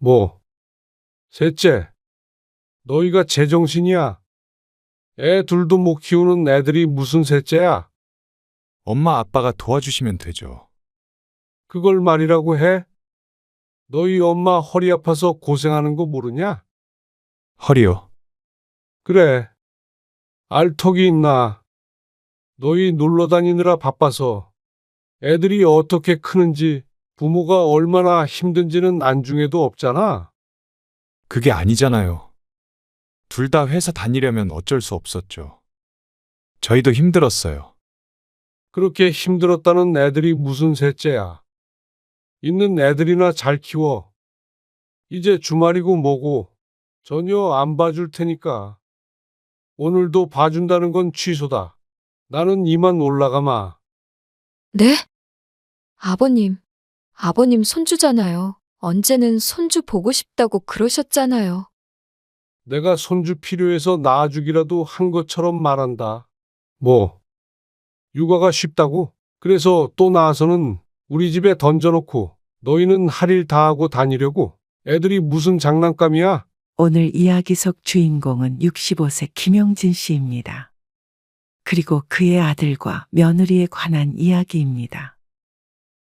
뭐, 셋째, 너희가 제정신이야? 애 둘도 못 키우는 애들이 무슨 셋째야? 엄마 아빠가 도와주시면 되죠. 그걸 말이라고 해? 너희 엄마 허리 아파서 고생하는 거 모르냐? 허리요. 그래, 알턱이 있나? 너희 놀러 다니느라 바빠서 애들이 어떻게 크는지 부모가 얼마나 힘든지는 안중에도 없잖아. 그게 아니잖아요. 둘 다 회사 다니려면 어쩔 수 없었죠. 저희도 힘들었어요. 그렇게 힘들었다는 애들이 무슨 셋째야? 있는 애들이나 잘 키워. 이제 주말이고 뭐고 전혀 안 봐줄 테니까. 오늘도 봐준다는 건 취소다. 나는 이만 올라가마. 네? 아버님, 아버님 손주잖아요. 언제는 손주 보고 싶다고 그러셨잖아요. 내가 손주 필요해서 낳아주기라도 한 것처럼 말한다. 뭐, 육아가 쉽다고? 그래서 또 낳아서는 우리 집에 던져놓고 너희는 할 일 다 하고 다니려고? 애들이 무슨 장난감이야? 오늘 이야기 속 주인공은 65세 김용진 씨입니다. 그리고 그의 아들과 며느리에 관한 이야기입니다.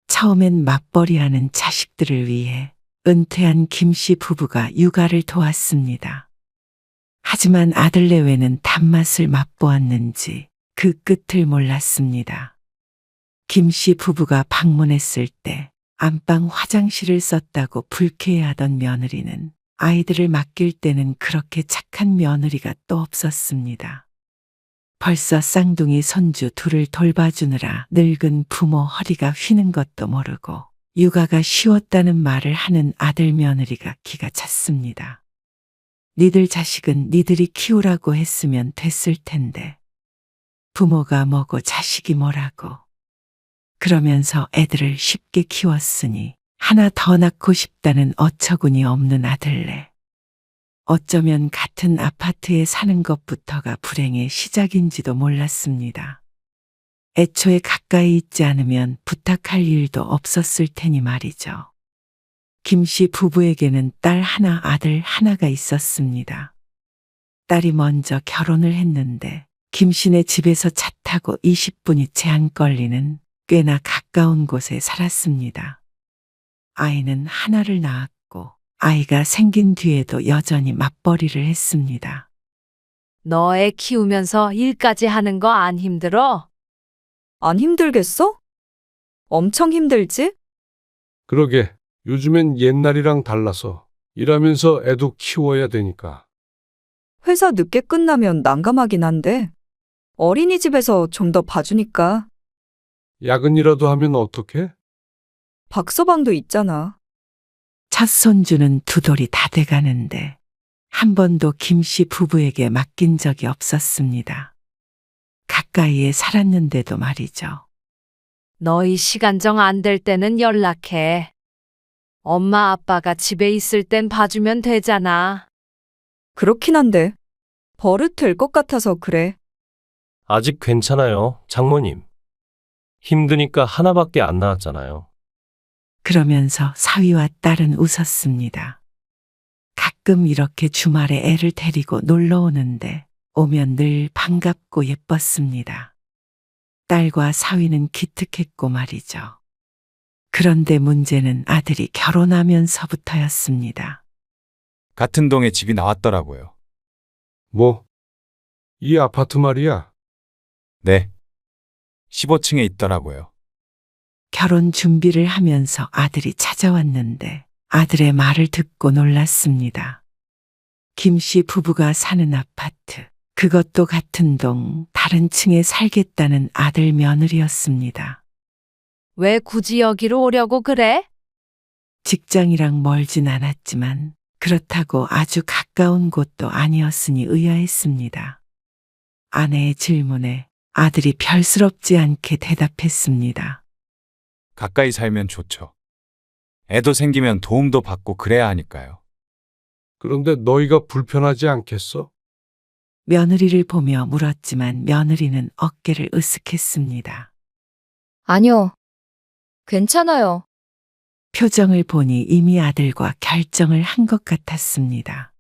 처음엔 맞벌이하는 자식들을 위해 은퇴한 김 씨 부부가 육아를 도왔습니다. 하지만 아들 내외는 단맛을 맛보았는지 그 끝을 몰랐습니다. 김 씨 부부가 방문했을 때 안방 화장실을 썼다고 불쾌해하던 며느리는 아이들을 맡길 때는 그렇게 착한 며느리가 또 없었습니다. 벌써 쌍둥이 손주 둘을 돌봐주느라 늙은 부모 허리가 휘는 것도 모르고 육아가 쉬웠다는 말을 하는 아들 며느리가 기가 찼습니다. 니들 자식은 니들이 키우라고 했으면 됐을 텐데 부모가 뭐고 자식이 뭐라고. 그러면서 애들을 쉽게 키웠으니 하나 더 낳고 싶다는 어처구니 없는 아들네. 어쩌면 같은 아파트에 사는 것부터가 불행의 시작인지도 몰랐습니다. 애초에 가까이 있지 않으면 부탁할 일도 없었을 테니 말이죠. 김 씨 부부에게는 딸 하나, 아들 하나가 있었습니다. 딸이 먼저 결혼을 했는데 김 씨네 집에서 차 타고 20분이 채 안 걸리는 꽤나 가까운 곳에 살았습니다. 아이는 하나를 낳았고 아이가 생긴 뒤에도 여전히 맞벌이를 했습니다. 너 애 키우면서 일까지 하는 거 안 힘들어? 안 힘들겠어? 엄청 힘들지? 그러게, 요즘엔 옛날이랑 달라서 일하면서 애도 키워야 되니까. 회사 늦게 끝나면 난감하긴 한데 어린이집에서 좀 더 봐주니까. 야근이라도 하면 어떡해? 박서방도 있잖아. 첫 손주는 두 돌이 다 돼가는데 한 번도 김 씨 부부에게 맡긴 적이 없었습니다. 가까이에 살았는데도 말이죠. 너희 시간 정 안 될 때는 연락해. 엄마 아빠가 집에 있을 땐 봐주면 되잖아. 그렇긴 한데 버릇 될 것 같아서 그래. 아직 괜찮아요, 장모님. 힘드니까 하나밖에 안 낳았잖아요. 그러면서 사위와 딸은 웃었습니다. 가끔 이렇게 주말에 애를 데리고 놀러 오는데 오면 늘 반갑고 예뻤습니다. 딸과 사위는 기특했고 말이죠. 그런데 문제는 아들이 결혼하면서부터였습니다. 같은 동에 집이 나왔더라고요. 뭐, 이 아파트 말이야. 네. 15층에 있더라고요. 결혼 준비를 하면서 아들이 찾아왔는데 아들의 말을 듣고 놀랐습니다. 김 씨 부부가 사는 아파트, 그것도 같은 동 다른 층에 살겠다는 아들 며느리였습니다. 왜 굳이 여기로 오려고 그래? 직장이랑 멀진 않았지만 그렇다고 아주 가까운 곳도 아니었으니 의아했습니다. 아내의 질문에 아들이 별스럽지 않게 대답했습니다. 가까이 살면 좋죠. 애도 생기면 도움도 받고 그래야 하니까요. 그런데 너희가 불편하지 않겠어? 며느리를 보며 물었지만 며느리는 어깨를 으쓱했습니다. 아니요. 괜찮아요. 표정을 보니 이미 아들과 결정을 한 것 같았습니다.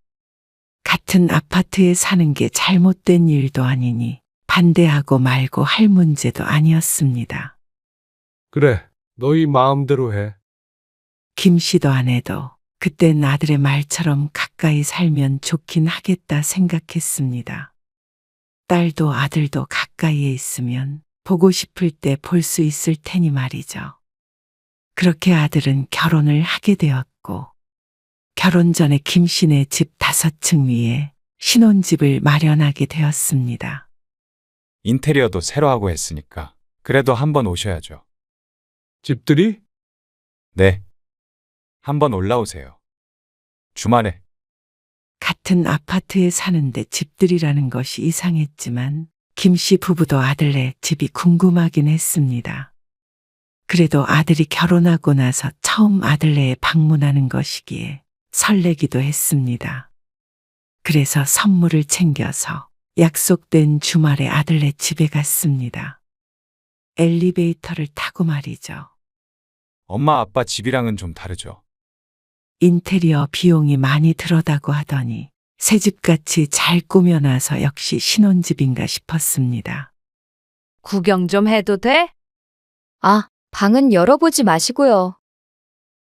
같은 아파트에 사는 게 잘못된 일도 아니니 반대하고 말고 할 문제도 아니었습니다. 그래, 너희 마음대로 해. 김 씨도 아내도 그땐 아들의 말처럼 가까이 살면 좋긴 하겠다 생각했습니다. 딸도 아들도 가까이에 있으면 보고 싶을 때 볼 수 있을 테니 말이죠. 그렇게 아들은 결혼을 하게 되었고, 결혼 전에 김 씨네 집 5층 위에 신혼집을 마련하게 되었습니다. 인테리어도 새로 하고 했으니까 그래도 한번 오셔야죠. 집들이? 네. 한번 올라오세요. 주말에. 같은 아파트에 사는데 집들이라는 것이 이상했지만 김 씨 부부도 아들네 집이 궁금하긴 했습니다. 그래도 아들이 결혼하고 나서 처음 아들네에 방문하는 것이기에 설레기도 했습니다. 그래서 선물을 챙겨서 약속된 주말에 아들네 집에 갔습니다. 엘리베이터를 타고 말이죠. 엄마 아빠 집이랑은 좀 다르죠. 인테리어 비용이 많이 들어다고 하더니 새집같이 잘 꾸며놔서 역시 신혼집인가 싶었습니다. 구경 좀 해도 돼? 아, 방은 열어보지 마시고요.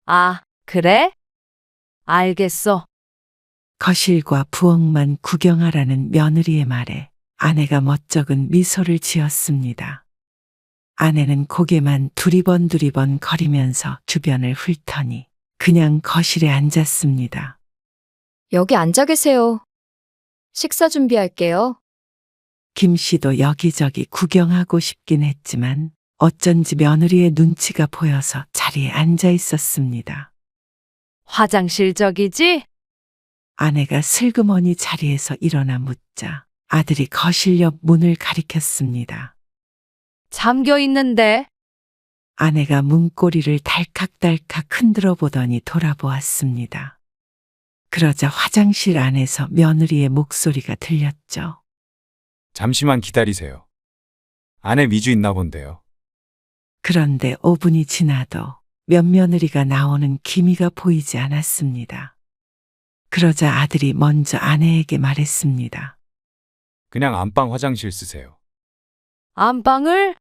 아, 그래? 알겠어. 거실과 부엌만 구경하라는 며느리의 말에 아내가 멋쩍은 미소를 지었습니다. 아내는 고개만 두리번 거리면서 주변을 훑더니 그냥 거실에 앉았습니다. 여기 앉아 계세요. 식사 준비할게요. 김 씨도 여기저기 구경하고 싶긴 했지만 어쩐지 며느리의 눈치가 보여서 자리에 앉아 있었습니다. 화장실 저기지? 아내가 슬그머니 자리에서 일어나 묻자 아들이 거실 옆 문을 가리켰습니다. 잠겨 있는데. 아내가 문고리를 달칵달칵 흔들어 보더니 돌아보았습니다. 그러자 화장실 안에서 며느리의 목소리가 들렸죠. 잠시만 기다리세요. 안에 미주 있나 본데요. 그런데 5분이 지나도 며느리가 나오는 기미가 보이지 않았습니다. 그러자 아들이 먼저 아내에게 말했습니다. 그냥 안방 화장실 쓰세요. 안방을?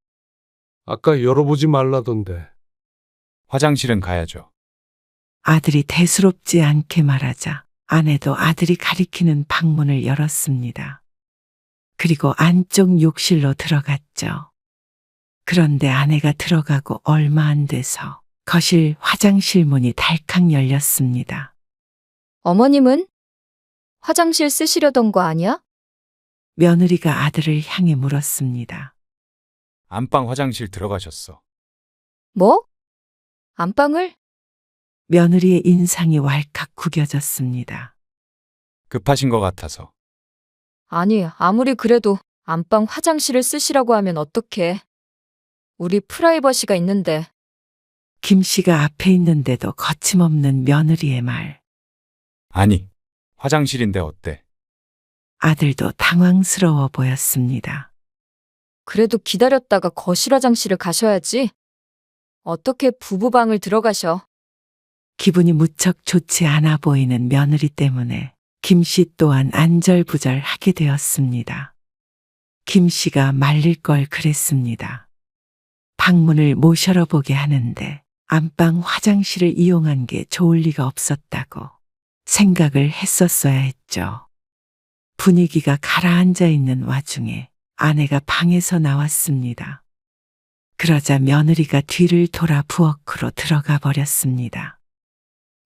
아까 열어보지 말라던데. 화장실은 가야죠. 아들이 대수롭지 않게 말하자 아내도 아들이 가리키는 방문을 열었습니다. 그리고 안쪽 욕실로 들어갔죠. 그런데 아내가 들어가고 얼마 안 돼서 거실 화장실 문이 달칵 열렸습니다. 어머님은? 화장실 쓰시려던 거 아니야? 며느리가 아들을 향해 물었습니다. 안방 화장실 들어가셨어. 뭐? 안방을? 며느리의 인상이 왈칵 구겨졌습니다. 급하신 것 같아서. 아니, 아무리 그래도 안방 화장실을 쓰시라고 하면 어떡해. 우리 프라이버시가 있는데. 김 씨가 앞에 있는데도 거침없는 며느리의 말. 아니, 화장실인데 어때? 아들도 당황스러워 보였습니다. 그래도 기다렸다가 거실 화장실을 가셔야지. 어떻게 부부방을 들어가셔. 기분이 무척 좋지 않아 보이는 며느리 때문에 김 씨 또한 안절부절하게 되었습니다. 김 씨가 말릴 걸 그랬습니다. 방문을 못 열어보게 하는데 안방 화장실을 이용한 게 좋을 리가 없었다고 생각을 했었어야 했죠. 분위기가 가라앉아 있는 와중에 아내가 방에서 나왔습니다. 그러자 며느리가 뒤를 돌아 부엌으로 들어가 버렸습니다.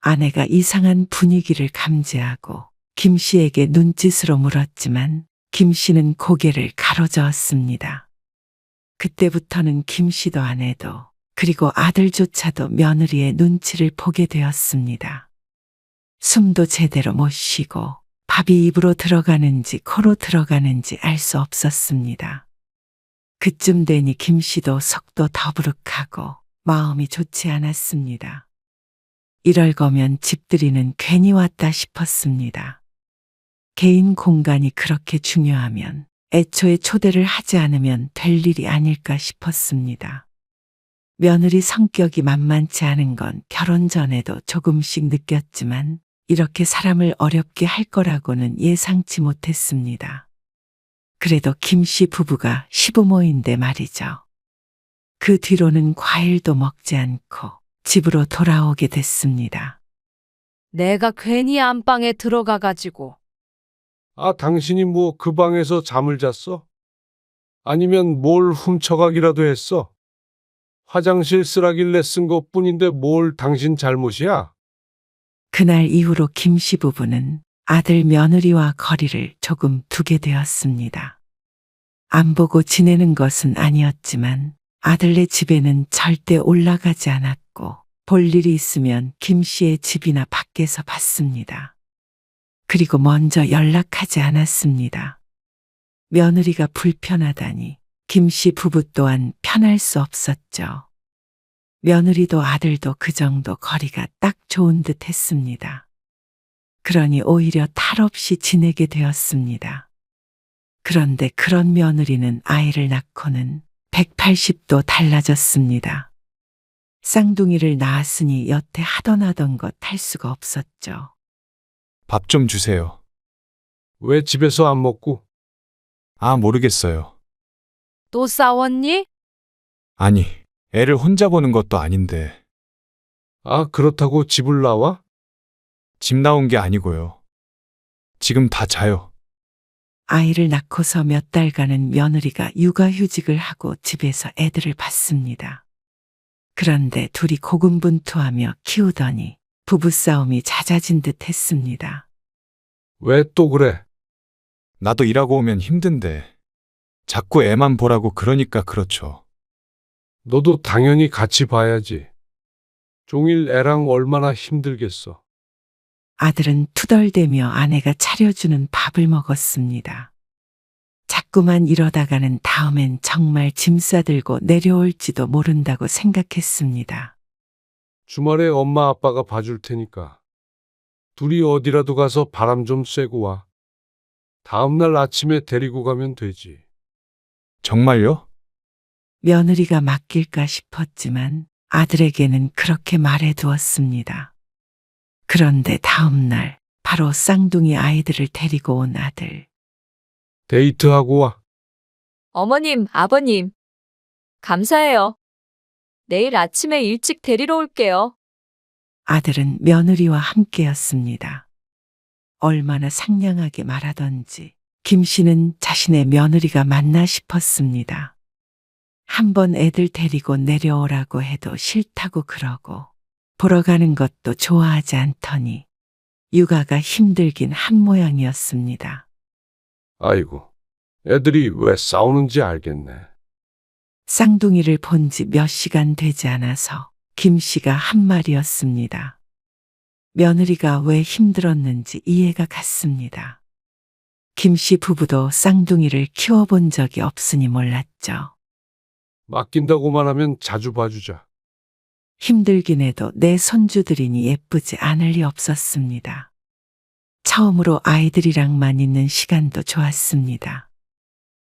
아내가 이상한 분위기를 감지하고 김 씨에게 눈짓으로 물었지만 김 씨는 고개를 가로저었습니다. 그때부터는 김 씨도 아내도 그리고 아들조차도 며느리의 눈치를 보게 되었습니다. 숨도 제대로 못 쉬고 밥이 입으로 들어가는지 코로 들어가는지 알 수 없었습니다. 그쯤 되니 김 씨도 속도 더부룩하고 마음이 좋지 않았습니다. 이럴 거면 집들이는 괜히 왔다 싶었습니다. 개인 공간이 그렇게 중요하면 애초에 초대를 하지 않으면 될 일이 아닐까 싶었습니다. 며느리 성격이 만만치 않은 건 결혼 전에도 조금씩 느꼈지만 이렇게 사람을 어렵게 할 거라고는 예상치 못했습니다. 그래도 김 씨 부부가 시부모인데 말이죠. 그 뒤로는 과일도 먹지 않고 집으로 돌아오게 됐습니다. 내가 괜히 안방에 들어가가지고. 아, 당신이 뭐 그 방에서 잠을 잤어? 아니면 뭘 훔쳐가기라도 했어? 화장실 쓰라길래 쓴 것뿐인데 뭘 당신 잘못이야? 그날 이후로 김 씨 부부는 아들 며느리와 거리를 조금 두게 되었습니다. 안 보고 지내는 것은 아니었지만 아들네 집에는 절대 올라가지 않았고 볼 일이 있으면 김 씨의 집이나 밖에서 봤습니다. 그리고 먼저 연락하지 않았습니다. 며느리가 불편하다니 김 씨 부부 또한 편할 수 없었죠. 며느리도 아들도 그 정도 거리가 딱 좋은 듯 했습니다. 그러니 오히려 탈 없이 지내게 되었습니다. 그런데 그런 며느리는 아이를 낳고는 180도 달라졌습니다. 쌍둥이를 낳았으니 여태 하던 것 할 수가 없었죠. 밥 좀 주세요. 왜 집에서 안 먹고? 아, 모르겠어요. 또 싸웠니? 아니, 애를 혼자 보는 것도 아닌데. 아, 그렇다고 집을 나와? 집 나온 게 아니고요. 지금 다 자요. 아이를 낳고서 몇 달간은 며느리가 육아휴직을 하고 집에서 애들을 봤습니다. 그런데 둘이 고군분투하며 키우더니 부부싸움이 잦아진 듯 했습니다. 왜 또 그래? 나도 일하고 오면 힘든데. 자꾸 애만 보라고 그러니까 그렇죠. 너도 당연히 같이 봐야지. 종일 애랑 얼마나 힘들겠어. 아들은 투덜대며 아내가 차려주는 밥을 먹었습니다. 자꾸만 이러다가는 다음엔 정말 짐 싸들고 내려올지도 모른다고 생각했습니다. 주말에 엄마 아빠가 봐줄 테니까. 둘이 어디라도 가서 바람 좀 쐬고 와. 다음날 아침에 데리고 가면 되지. 정말요? 며느리가 맡길까 싶었지만 아들에게는 그렇게 말해두었습니다. 그런데 다음날 바로 쌍둥이 아이들을 데리고 온 아들. 데이트하고 와. 어머님, 아버님. 감사해요. 내일 아침에 일찍 데리러 올게요. 아들은 며느리와 함께였습니다. 얼마나 상냥하게 말하던지 김 씨는 자신의 며느리가 맞나 싶었습니다. 한번 애들 데리고 내려오라고 해도 싫다고 그러고 보러 가는 것도 좋아하지 않더니 육아가 힘들긴 한 모양이었습니다. 아이고, 애들이 왜 싸우는지 알겠네. 쌍둥이를 본 지 몇 시간 되지 않아서 김 씨가 한 말이었습니다. 며느리가 왜 힘들었는지 이해가 갔습니다. 김 씨 부부도 쌍둥이를 키워본 적이 없으니 몰랐죠. 맡긴다고만 하면 자주 봐주자. 힘들긴 해도 내 손주들이니 예쁘지 않을 리 없었습니다. 처음으로 아이들이랑만 있는 시간도 좋았습니다.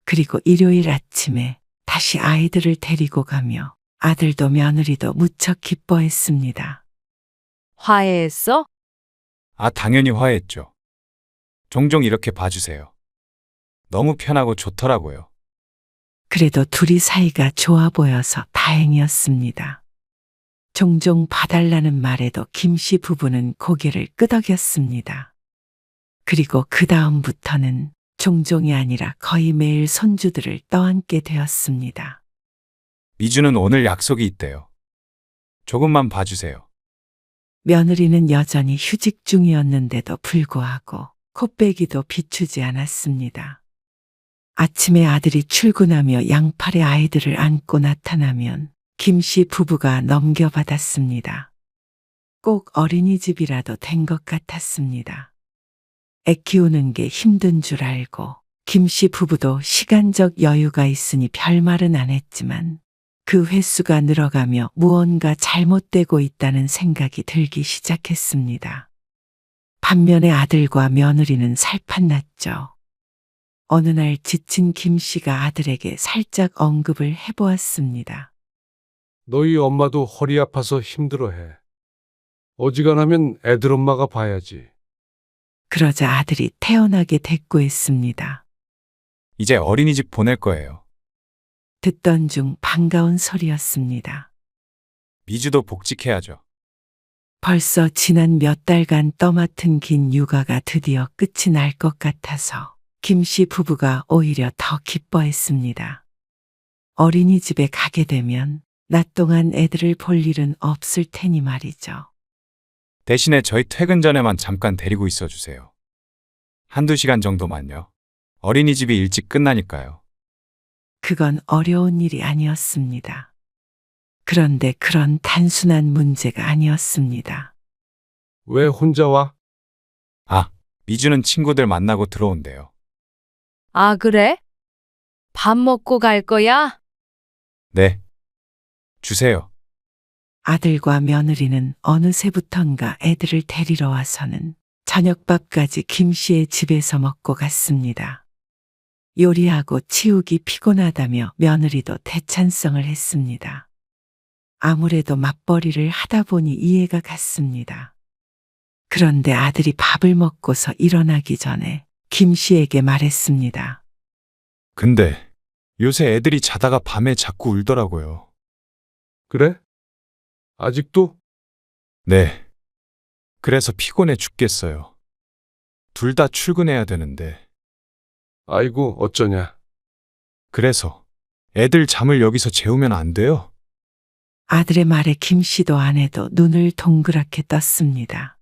그리고 일요일 아침에 다시 아이들을 데리고 가며 아들도 며느리도 무척 기뻐했습니다. 화해했어? 아, 당연히 화해했죠. 종종 이렇게 봐주세요. 너무 편하고 좋더라고요. 그래도 둘이 사이가 좋아 보여서 다행이었습니다. 종종 봐달라는 말에도 김 씨 부부는 고개를 끄덕였습니다. 그리고 그 다음부터는 종종이 아니라 거의 매일 손주들을 떠안게 되었습니다. 미주는 오늘 약속이 있대요. 조금만 봐주세요. 며느리는 여전히 휴직 중이었는데도 불구하고 코빼기도 비추지 않았습니다. 아침에 아들이 출근하며 양팔에 아이들을 안고 나타나면 김 씨 부부가 넘겨받았습니다. 꼭 어린이집이라도 된 것 같았습니다. 애 키우는 게 힘든 줄 알고 김 씨 부부도 시간적 여유가 있으니 별말은 안 했지만 그 횟수가 늘어가며 무언가 잘못되고 있다는 생각이 들기 시작했습니다. 반면에 아들과 며느리는 살판났죠. 어느 날 지친 김 씨가 아들에게 살짝 언급을 해보았습니다. 너희 엄마도 허리 아파서 힘들어해. 어지간하면 애들 엄마가 봐야지. 그러자 아들이 태연하게 대꾸했습니다. 이제 어린이집 보낼 거예요. 듣던 중 반가운 소리였습니다. 미주도 복직해야죠. 벌써 지난 몇 달간 떠맡은 긴 육아가 드디어 끝이 날 것 같아서 김 씨 부부가 오히려 더 기뻐했습니다. 어린이집에 가게 되면 낮 동안 애들을 볼 일은 없을 테니 말이죠. 대신에 저희 퇴근 전에만 잠깐 데리고 있어 주세요. 한두 시간 정도만요. 어린이집이 일찍 끝나니까요. 그건 어려운 일이 아니었습니다. 그런데 그런 단순한 문제가 아니었습니다. 왜 혼자 와? 아, 미주는 친구들 만나고 들어온대요. 아, 그래? 밥 먹고 갈 거야? 네. 주세요. 아들과 며느리는 어느새부턴가 애들을 데리러 와서는 저녁밥까지 김 씨의 집에서 먹고 갔습니다. 요리하고 치우기 피곤하다며 며느리도 대찬성을 했습니다. 아무래도 맞벌이를 하다 보니 이해가 갔습니다. 그런데 아들이 밥을 먹고서 일어나기 전에 김 씨에게 말했습니다. 근데 요새 애들이 자다가 밤에 자꾸 울더라고요. 그래? 아직도? 네. 그래서 피곤해 죽겠어요. 둘 다 출근해야 되는데. 아이고, 어쩌냐. 그래서 애들 잠을 여기서 재우면 안 돼요? 아들의 말에 김 씨도 아내도 눈을 동그랗게 떴습니다.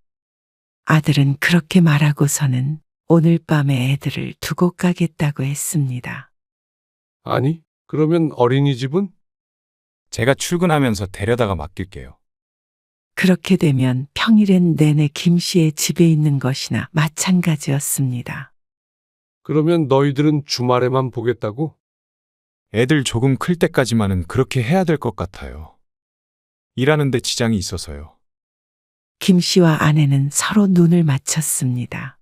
아들은 그렇게 말하고서는 오늘 밤에 애들을 두고 가겠다고 했습니다. 아니, 그러면 어린이집은? 제가 출근하면서 데려다가 맡길게요. 그렇게 되면 평일엔 내내 김 씨의 집에 있는 것이나 마찬가지였습니다. 그러면 너희들은 주말에만 보겠다고? 애들 조금 클 때까지만은 그렇게 해야 될 것 같아요. 일하는데 지장이 있어서요. 김 씨와 아내는 서로 눈을 맞췄습니다.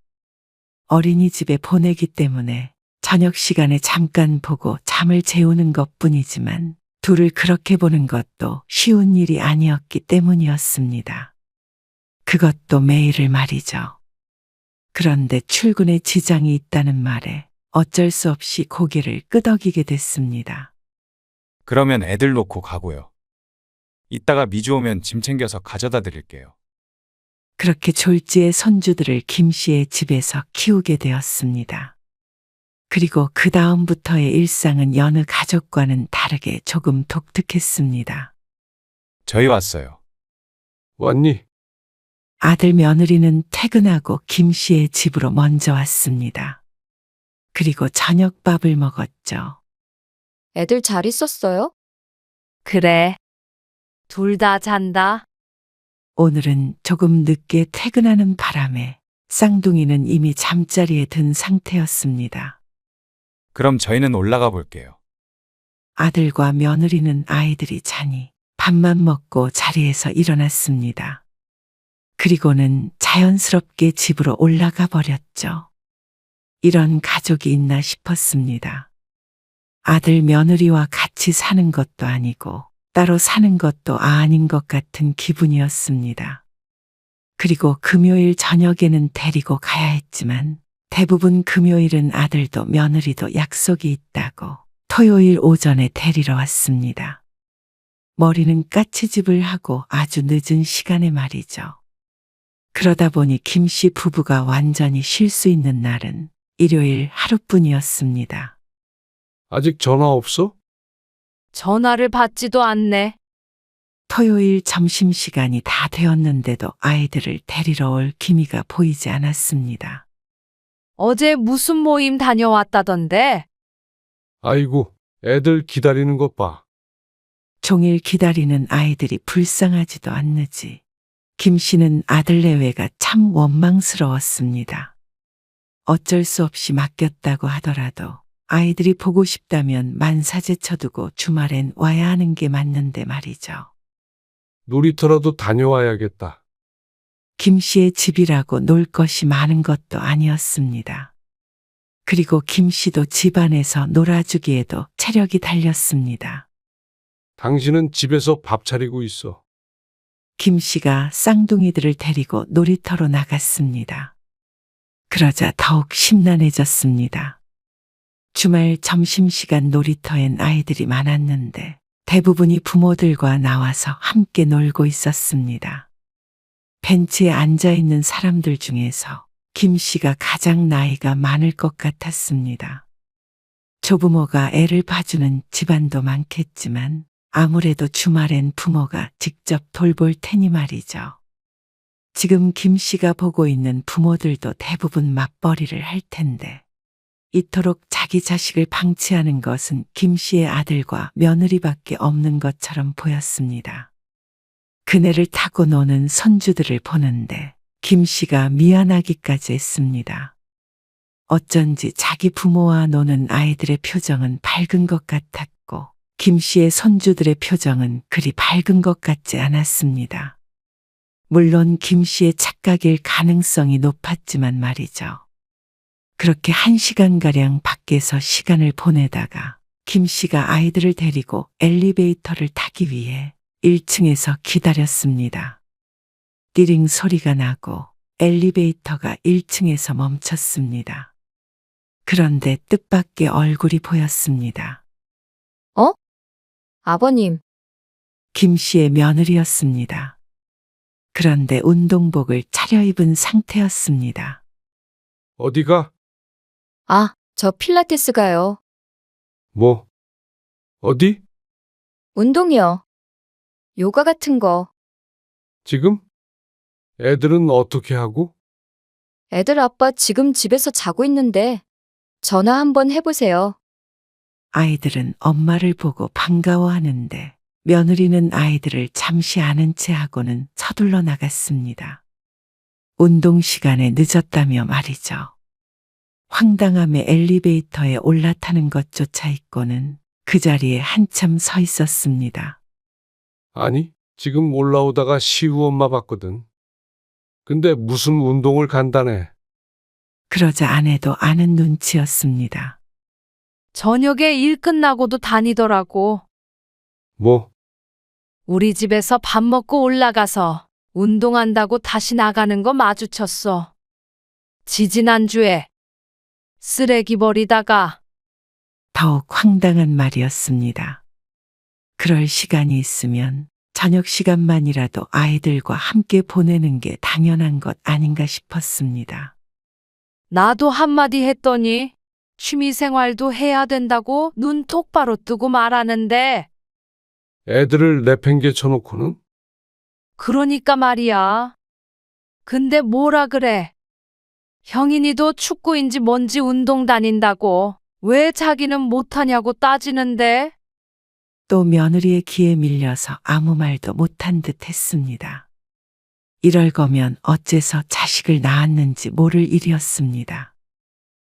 어린이집에 보내기 때문에 저녁 시간에 잠깐 보고 잠을 재우는 것뿐이지만 둘을 그렇게 보는 것도 쉬운 일이 아니었기 때문이었습니다. 그것도 매일을 말이죠. 그런데 출근에 지장이 있다는 말에 어쩔 수 없이 고개를 끄덕이게 됐습니다. 그러면 애들 놓고 가고요. 이따가 미주 오면 짐 챙겨서 가져다 드릴게요. 그렇게 졸지의 손주들을 김 씨의 집에서 키우게 되었습니다. 그리고 그 다음부터의 일상은 여느 가족과는 다르게 조금 독특했습니다. 저희 왔어요. 왔니? 아들 며느리는 퇴근하고 김 씨의 집으로 먼저 왔습니다. 그리고 저녁밥을 먹었죠. 애들 잘 있었어요? 그래. 둘 다 잔다. 오늘은 조금 늦게 퇴근하는 바람에 쌍둥이는 이미 잠자리에 든 상태였습니다. 그럼 저희는 올라가 볼게요. 아들과 며느리는 아이들이 자니 밥만 먹고 자리에서 일어났습니다. 그리고는 자연스럽게 집으로 올라가 버렸죠. 이런 가족이 있나 싶었습니다. 아들 며느리와 같이 사는 것도 아니고 따로 사는 것도 아닌 것 같은 기분이었습니다. 그리고 금요일 저녁에는 데리고 가야 했지만 대부분 금요일은 아들도 며느리도 약속이 있다고 토요일 오전에 데리러 왔습니다. 머리는 까치집을 하고 아주 늦은 시간에 말이죠. 그러다 보니 김 씨 부부가 완전히 쉴 수 있는 날은 일요일 하루뿐이었습니다. 아직 전화 없어? 전화를 받지도 않네. 토요일 점심시간이 다 되었는데도 아이들을 데리러 올 기미가 보이지 않았습니다. 어제 무슨 모임 다녀왔다던데? 아이고, 애들 기다리는 것 봐. 종일 기다리는 아이들이 불쌍하지도 않느지. 김 씨는 아들 내외가 참 원망스러웠습니다. 어쩔 수 없이 맡겼다고 하더라도 아이들이 보고 싶다면 만사제 쳐두고 주말엔 와야 하는 게 맞는데 말이죠. 놀이터라도 다녀와야겠다. 김 씨의 집이라고 놀 것이 많은 것도 아니었습니다. 그리고 김 씨도 집안에서 놀아주기에도 체력이 달렸습니다. 당신은 집에서 밥 차리고 있어. 김 씨가 쌍둥이들을 데리고 놀이터로 나갔습니다. 그러자 더욱 심란해졌습니다. 주말 점심시간 놀이터엔 아이들이 많았는데 대부분이 부모들과 나와서 함께 놀고 있었습니다. 벤치에 앉아 있는 사람들 중에서 김 씨가 가장 나이가 많을 것 같았습니다. 조부모가 애를 봐주는 집안도 많겠지만 아무래도 주말엔 부모가 직접 돌볼 테니 말이죠. 지금 김 씨가 보고 있는 부모들도 대부분 맞벌이를 할 텐데 이토록 자기 자식을 방치하는 것은 김 씨의 아들과 며느리밖에 없는 것처럼 보였습니다. 그네를 타고 노는 손주들을 보는데 김 씨가 미안하기까지 했습니다. 어쩐지 자기 부모와 노는 아이들의 표정은 밝은 것 같았고 김 씨의 손주들의 표정은 그리 밝은 것 같지 않았습니다. 물론 김 씨의 착각일 가능성이 높았지만 말이죠. 그렇게 1시간가량 밖에서 시간을 보내다가 김 씨가 아이들을 데리고 엘리베이터를 타기 위해 1층에서 기다렸습니다. 띠링 소리가 나고 엘리베이터가 1층에서 멈췄습니다. 그런데 뜻밖의 얼굴이 보였습니다. 아버님, 김 씨의 며느리였습니다. 그런데 운동복을 차려입은 상태였습니다. 어디가? 아, 저 필라테스 가요. 뭐? 어디? 운동이요. 요가 같은 거. 지금? 애들은 어떻게 하고? 애들 아빠 지금 집에서 자고 있는데 전화 한번 해보세요. 아이들은 엄마를 보고 반가워하는데 며느리는 아이들을 잠시 아는 채 하고는 서둘러 나갔습니다. 운동 시간에 늦었다며 말이죠. 황당함에 엘리베이터에 올라타는 것조차 있고는 그 자리에 한참 서 있었습니다. 아니, 지금 올라오다가 시우 엄마 봤거든. 근데 무슨 운동을 간다네. 그러자 아내도 아는 눈치였습니다. 저녁에 일 끝나고도 다니더라고. 뭐? 우리 집에서 밥 먹고 올라가서 운동한다고 다시 나가는 거 마주쳤어. 지지난주에 쓰레기 버리다가 더욱 황당한 말이었습니다. 그럴 시간이 있으면 저녁 시간만이라도 아이들과 함께 보내는 게 당연한 것 아닌가 싶었습니다. 나도 한마디 했더니 취미생활도 해야 된다고 눈 똑바로 뜨고 말하는데 애들을 내팽개쳐놓고는? 그러니까 말이야. 근데 뭐라 그래. 형인이도 축구인지 뭔지 운동 다닌다고 왜 자기는 못하냐고 따지는데 또 며느리의 기에 밀려서 아무 말도 못한 듯 했습니다. 이럴 거면 어째서 자식을 낳았는지 모를 일이었습니다.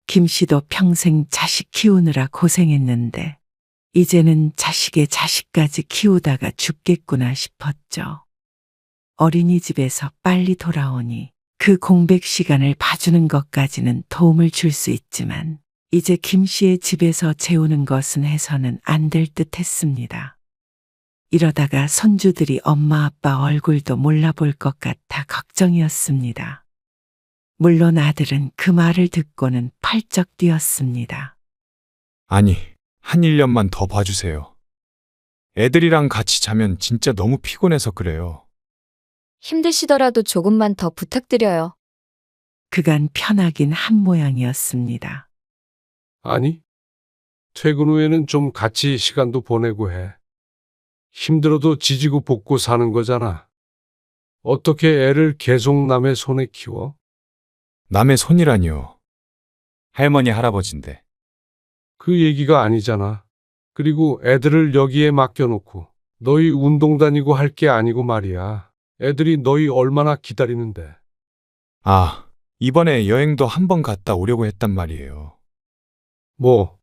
김 씨도 평생 자식 키우느라 고생했는데 이제는 자식의 자식까지 키우다가 죽겠구나 싶었죠. 어린이집에서 빨리 돌아오니 그 공백 시간을 봐주는 것까지는 도움을 줄 수 있지만 이제 김 씨의 집에서 재우는 것은 해서는 안 될 듯 했습니다. 이러다가 손주들이 엄마 아빠 얼굴도 몰라볼 것 같아 걱정이었습니다. 물론 아들은 그 말을 듣고는 펄쩍 뛰었습니다. 아니, 한 1년만 더 봐주세요. 애들이랑 같이 자면 진짜 너무 피곤해서 그래요. 힘드시더라도 조금만 더 부탁드려요. 그간 편하긴 한 모양이었습니다. 아니, 퇴근 후에는 좀 같이 시간도 보내고 해. 힘들어도 지지고 볶고 사는 거잖아. 어떻게 애를 계속 남의 손에 키워? 남의 손이라니요. 할머니, 할아버진데. 그 얘기가 아니잖아. 그리고 애들을 여기에 맡겨놓고 너희 운동 다니고 할 게 아니고 말이야. 애들이 너희 얼마나 기다리는데. 아, 이번에 여행도 한번 갔다 오려고 했단 말이에요. 뭐?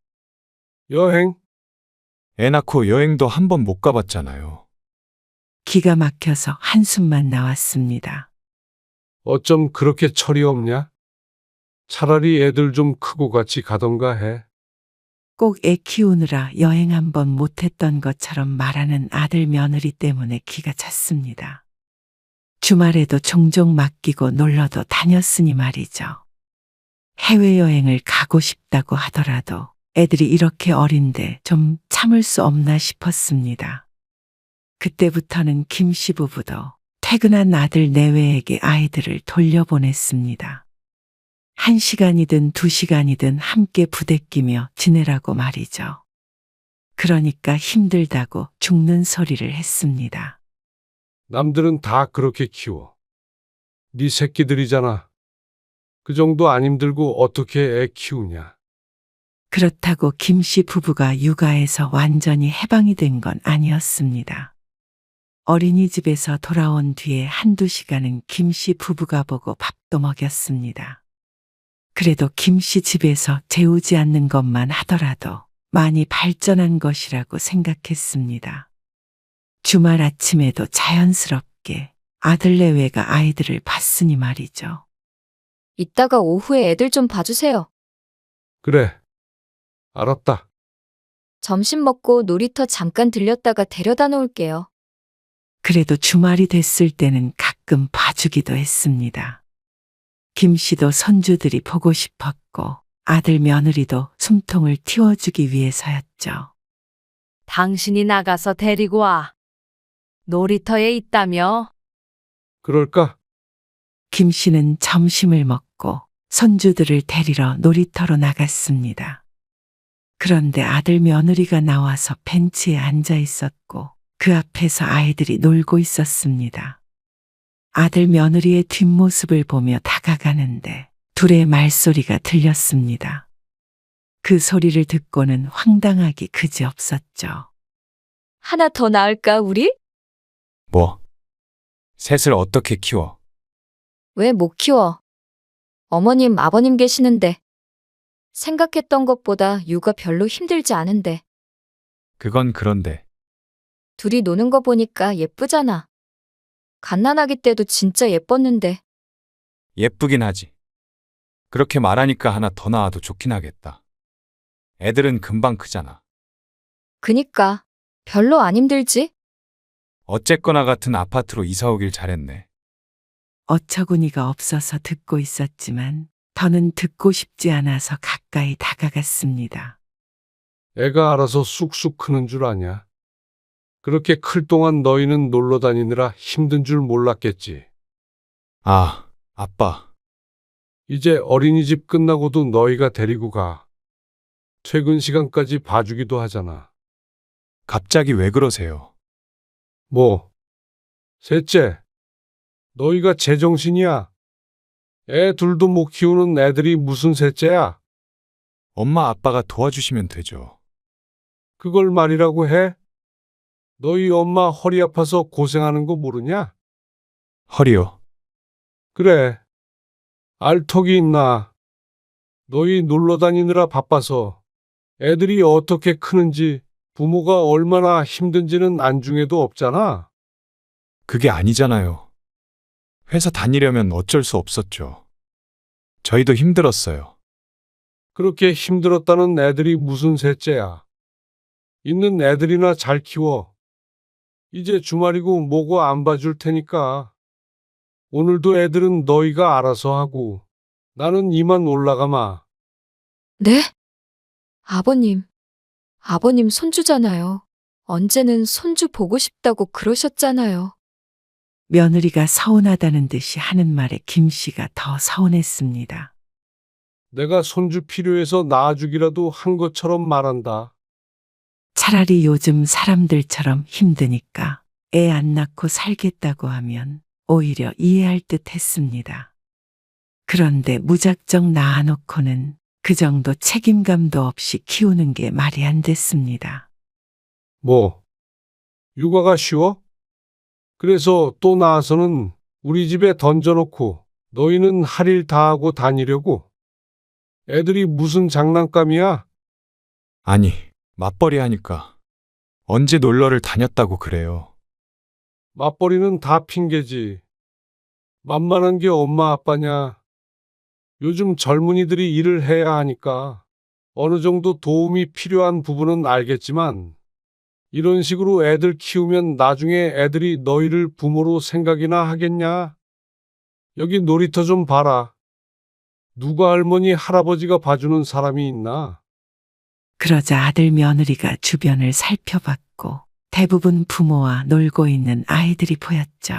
여행? 애 낳고 여행도 한번 못 가봤잖아요. 기가 막혀서 한숨만 나왔습니다. 어쩜 그렇게 철이 없냐? 차라리 애들 좀 크고 같이 가던가 해. 꼭 애 키우느라 여행 한 번 못했던 것처럼 말하는 아들 며느리 때문에 기가 찼습니다. 주말에도 종종 맡기고 놀러도 다녔으니 말이죠. 해외여행을 가고 싶다고 하더라도 애들이 이렇게 어린데 좀 참을 수 없나 싶었습니다. 그때부터는 김 씨 부부도 퇴근한 아들 내외에게 아이들을 돌려보냈습니다. 1시간이든 2시간이든 함께 부대끼며 지내라고 말이죠. 그러니까 힘들다고 죽는 소리를 했습니다. 남들은 다 그렇게 키워. 네 새끼들이잖아. 그 정도 안 힘들고 어떻게 애 키우냐. 그렇다고 김 씨 부부가 육아에서 완전히 해방이 된 건 아니었습니다. 어린이집에서 돌아온 뒤에 1~2시간은 김 씨 부부가 보고 밥도 먹였습니다. 그래도 김 씨 집에서 재우지 않는 것만 하더라도 많이 발전한 것이라고 생각했습니다. 주말 아침에도 자연스럽게 아들 내외가 아이들을 봤으니 말이죠. 이따가 오후에 애들 좀 봐주세요. 그래. 알았다. 점심 먹고 놀이터 잠깐 들렸다가 데려다 놓을게요. 그래도 주말이 됐을 때는 가끔 봐주기도 했습니다. 김 씨도 손주들이 보고 싶었고 아들 며느리도 숨통을 틔워주기 위해서였죠. 당신이 나가서 데리고 와. 놀이터에 있다며? 그럴까? 김 씨는 점심을 먹고 손주들을 데리러 놀이터로 나갔습니다. 그런데 아들 며느리가 나와서 벤치에 앉아 있었고 그 앞에서 아이들이 놀고 있었습니다. 아들 며느리의 뒷모습을 보며 다가가는데 둘의 말소리가 들렸습니다. 그 소리를 듣고는 황당하기 그지없었죠. 하나 더 낳을까, 우리? 뭐? 셋을 어떻게 키워? 왜 못 키워? 어머님, 아버님 계시는데. 생각했던 것보다 육아 별로 힘들지 않은데. 그건 그런데. 둘이 노는 거 보니까 예쁘잖아. 갓난아기 때도 진짜 예뻤는데. 예쁘긴 하지. 그렇게 말하니까 하나 더 낳아도 좋긴 하겠다. 애들은 금방 크잖아. 그니까 별로 안 힘들지? 어쨌거나 같은 아파트로 이사 오길 잘했네. 어처구니가 없어서 듣고 있었지만 더는 듣고 싶지 않아서 가까이 다가갔습니다. 애가 알아서 쑥쑥 크는 줄 아냐. 그렇게 클 동안 너희는 놀러 다니느라 힘든 줄 몰랐겠지. 아, 아빠. 이제 어린이집 끝나고도 너희가 데리고 가. 퇴근 시간까지 봐주기도 하잖아. 갑자기 왜 그러세요? 뭐? 셋째, 너희가 제정신이야. 애 둘도 못 키우는 애들이 무슨 셋째야? 엄마 아빠가 도와주시면 되죠. 그걸 말이라고 해? 너희 엄마 허리 아파서 고생하는 거 모르냐? 허리요. 그래. 알턱이 있나? 너희 놀러 다니느라 바빠서 애들이 어떻게 크는지 부모가 얼마나 힘든지는 안중에도 없잖아. 그게 아니잖아요. 회사 다니려면 어쩔 수 없었죠. 저희도 힘들었어요. 그렇게 힘들었다는 애들이 무슨 셋째야. 있는 애들이나 잘 키워. 이제 주말이고 뭐고 안 봐줄 테니까. 오늘도 애들은 너희가 알아서 하고 나는 이만 올라가마. 네? 아버님. 아버님 손주잖아요. 언제는 손주 보고 싶다고 그러셨잖아요. 며느리가 서운하다는 듯이 하는 말에 김 씨가 더 서운했습니다. 내가 손주 필요해서 낳아주기라도 한 것처럼 말한다. 차라리 요즘 사람들처럼 힘드니까 애 안 낳고 살겠다고 하면 오히려 이해할 듯 했습니다. 그런데 무작정 낳아놓고는 그 정도 책임감도 없이 키우는 게 말이 안 됐습니다. 뭐? 육아가 쉬워? 그래서 또 낳아서는 우리 집에 던져놓고 너희는 할 일 다 하고 다니려고? 애들이 무슨 장난감이야? 아니, 맞벌이 하니까. 언제 놀러를 다녔다고 그래요. 맞벌이는 다 핑계지. 만만한 게 엄마 아빠냐? 요즘 젊은이들이 일을 해야 하니까 어느 정도 도움이 필요한 부분은 알겠지만 이런 식으로 애들 키우면 나중에 애들이 너희를 부모로 생각이나 하겠냐? 여기 놀이터 좀 봐라. 누가 할머니, 할아버지가 봐주는 사람이 있나? 그러자 아들 며느리가 주변을 살펴봤고 대부분 부모와 놀고 있는 아이들이 보였죠.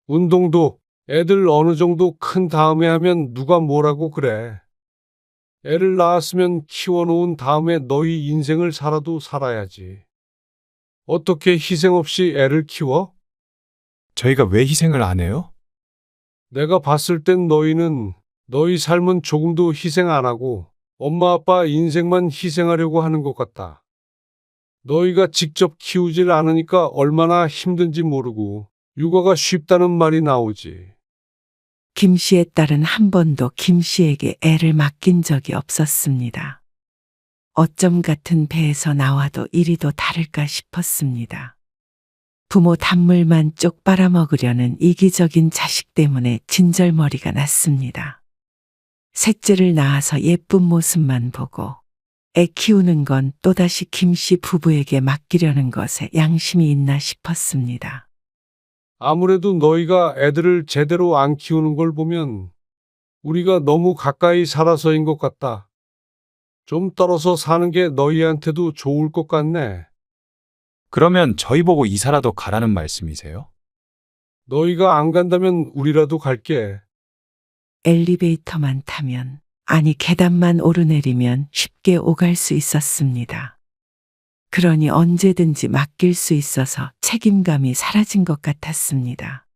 운동도 애들 어느 정도 큰 다음에 하면 누가 뭐라고 그래. 애를 낳았으면 키워놓은 다음에 너희 인생을 살아도 살아야지. 어떻게 희생 없이 애를 키워? 저희가 왜 희생을 안 해요? 내가 봤을 땐 너희는 너희 삶은 조금도 희생 안 하고 엄마 아빠 인생만 희생하려고 하는 것 같다. 너희가 직접 키우질 않으니까 얼마나 힘든지 모르고 육아가 쉽다는 말이 나오지. 김 씨의 딸은 한 번도 김 씨에게 애를 맡긴 적이 없었습니다. 어쩜 같은 배에서 나와도 이리도 다를까 싶었습니다. 부모 단물만 쪽 빨아먹으려는 이기적인 자식 때문에 진절머리가 났습니다. 셋째를 낳아서 예쁜 모습만 보고 애 키우는 건 또다시 김 씨 부부에게 맡기려는 것에 양심이 있나 싶었습니다. 아무래도 너희가 애들을 제대로 안 키우는 걸 보면 우리가 너무 가까이 살아서인 것 같다. 좀 떨어져 사는 게 너희한테도 좋을 것 같네. 그러면 저희 보고 이사라도 가라는 말씀이세요? 너희가 안 간다면 우리라도 갈게. 엘리베이터만 타면, 아니 계단만 오르내리면 쉽게 오갈 수 있었습니다. 그러니 언제든지 맡길 수 있어서 책임감이 사라진 것 같았습니다.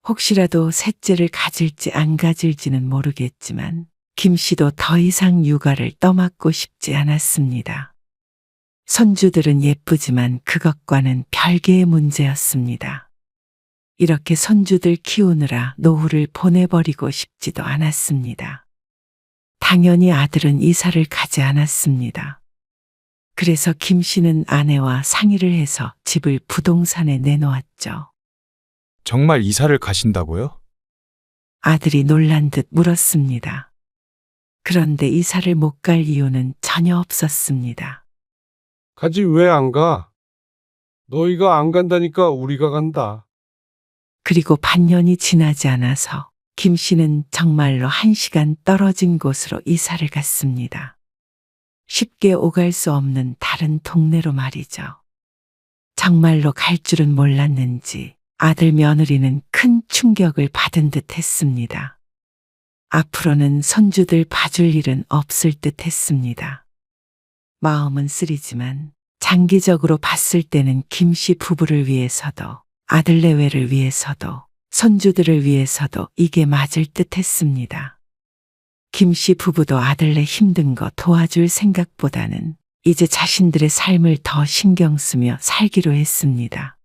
혹시라도 셋째를 가질지 안 가질지는 모르겠지만 김 씨도 더 이상 육아를 떠맡고 싶지 않았습니다. 손주들은 예쁘지만 그것과는 별개의 문제였습니다. 이렇게 손주들 키우느라 노후를 보내버리고 싶지도 않았습니다. 당연히 아들은 이사를 가지 않았습니다. 그래서 김 씨는 아내와 상의를 해서 집을 부동산에 내놓았죠. 정말 이사를 가신다고요? 아들이 놀란 듯 물었습니다. 그런데 이사를 못 갈 이유는 전혀 없었습니다. 가지 왜 안 가? 너희가 안 간다니까 우리가 간다. 그리고 반년이 지나지 않아서 김 씨는 정말로 1시간 떨어진 곳으로 이사를 갔습니다. 쉽게 오갈 수 없는 다른 동네로 말이죠. 정말로 갈 줄은 몰랐는지 아들 며느리는 큰 충격을 받은 듯 했습니다. 앞으로는 손주들 봐줄 일은 없을 듯 했습니다. 마음은 쓰리지만 장기적으로 봤을 때는 김 씨 부부를 위해서도 아들 내외를 위해서도 손주들을 위해서도 이게 맞을 듯 했습니다. 김 씨 부부도 아들네 힘든 거 도와줄 생각보다는 이제 자신들의 삶을 더 신경 쓰며 살기로 했습니다.